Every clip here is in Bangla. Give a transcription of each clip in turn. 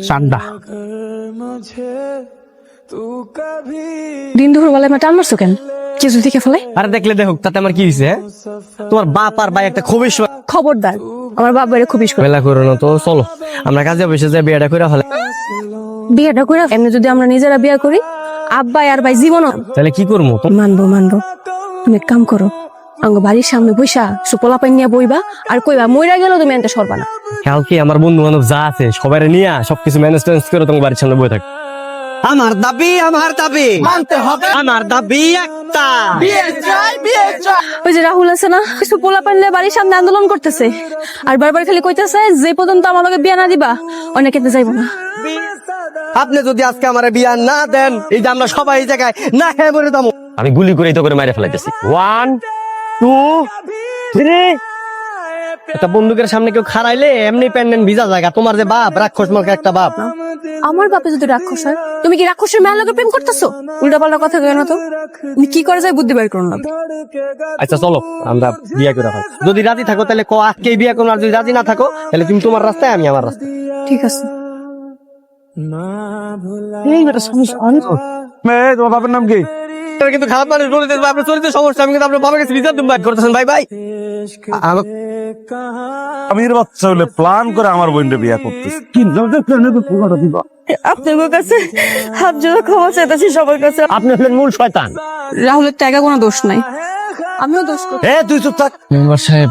ঠান্ডা। দিন দুপুর বেলায় টান মারছো কেন? কিছু দেখে ফেলে? আরে দেখলে দেখুক, তাতে আমার কি হয়েছে? তোমার বাপ আর ভাই একটা খুবই খবরদার, আমার বাপ বাইরে খুবই মেলা করো না তো। চলো আমরা কাজে বসে যাই, বিয়েটা করে ফেলে। বিয়েটা করে এমনি যদি আমরা নিজেরা বিয়ে করি, আব্বা আর ভাই জীবনও তাহলে কি করবো? মানবো। তুমি এক কাম করো, আঙ্গ বাড়ির সামনে বইসা সুপলা পাই নিয়ে বইবা আর কইবা মইরা গেল তুমি এনতে সরবা না। কালকে আমার বন্ধু বান্ধব যা আছে সবাই নিয়ে সবকিছু ম্যানেজ করে তোমার বাড়ির সামনে বই থাক। আমার দাবি মানতে হবে। আমার দাবি একটা, ওই যে রাহুল আছে না, কিছু পোলা পাইলে বাড়ির সামনে আন্দোলন করতেছে আর বারবার খালি কইতেছে যে পর্যন্ত আমার লগে বিয়া না দিবা অনেক কেটে যাইবো না। আপনি যদি আজকে আমার বিয়া না দেন, এই যে আমরা সবাই এই জায়গায় না হ্যাঁ বলে দাম, আমি গুলি করে তো করে মারে ফেলাইতেছি। 1 2 3। একটা বন্দুকের সামনে কেউ খাড়াইলে এমনি প্যান্ডেন্ট ভিজা জায়গা। তোমার যে বাপ রাক্ষস মার্কা একটা বাপ। আমার বাপে যদি রাক্ষস হয়, তুমি কি রাক্ষসের মেয়ের লগে প্রেম করতেছো? উল্টা পাল্টা কথা কই না তো। তুমি কি করে যায় বুদ্ধি বের করো না। আচ্ছা চলো আমরা বিয়া করে ফেলি। যদি রাজি থাকো তাহলে কো আজকেই বিয়া করো, আর যদি রাজি না থাকো তাহলে তুমি তোমার রাস্তায় আমি আমার রাস্তায়। ঠিক আছে। তোমার বাপের নাম কি? কিন্তু খারাপ মানুষ বলে দেবো, আপনার চরিত্র সমস্যা। আমি কিন্তু আপনার বাবার কাছে বিচার তুমি বাইট করতেছেন। ভাই আমি এর বাচ্চা হলে প্ল্যান করে আমার বোনটা বিয়া করতেছি। আপনার কাছে হাত জোড়া ক্ষমা চাইতেছি সবার কাছে। আপনি হলেন মূল শয়তান। রাহুলের টাকা কোনো দোষ নাই, আমিও দোষ করি। তুই চুপ থাক। মেম্বার সাহেব,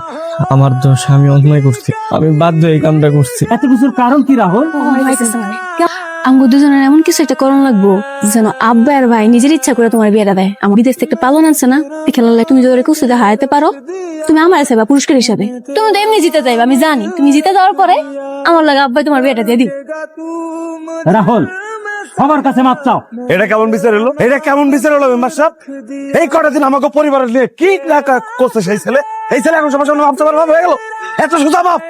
আমার দোষ, আমি অন্যায় করছি, আমি বাধ্য এই কামটা করছি। এত কিছুর কারণ কি রাহুল? আমগো দুজনের এমন কিছু একটা করণ লাগবো যেন আব্বা আর ভাই নিজের ইচ্ছা করে তোমার বিয়েটা দেয়। আমার বিদেশ থেকে একটা পালন আছে না, খেলালে তুমি যদি কুস্তিতে হারাতে পারো, তুমি আমার চাইবা পুরস্কার হিসাবে। তুমি তো এমনি জিতে যাইবা, আমি জানি। তুমি জিতে যাওয়ার পরে আমার লাগে আব্বাই তোমার বিয়েটা দিয়ে দিই। রাহুল, সবার কাছে মাপ চাও। এটা কেমন বিচার হলো? মেম্বার সাহেব, এই কটা দিন আমাকে পরিবারের নিয়ে কি করছে সেই ছেলে? এই ছেলে এখন সবার সামনে মাপ চাবার ভাব হয়ে গেল। এত সোজা মাপ?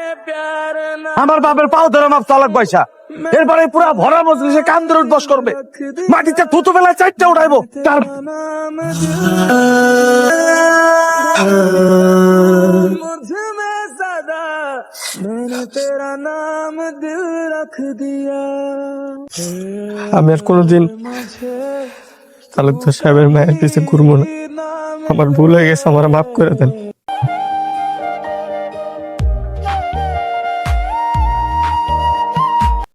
আমার বাপের পাও ধরে মাপ চালাক পয়সা। এরপরে পুরা ভরা মজলিসে কান ধরে উঠবস করবে, মাটিতে থুতু বেলায় 4টা উঠাইবো। তার আমি আর কোনোদিন তালুকদার সাহেবের মায়ের পিছে ঘুরবো না। আমার ভুল হয়ে গেছে, আমার মাফ করে দেন।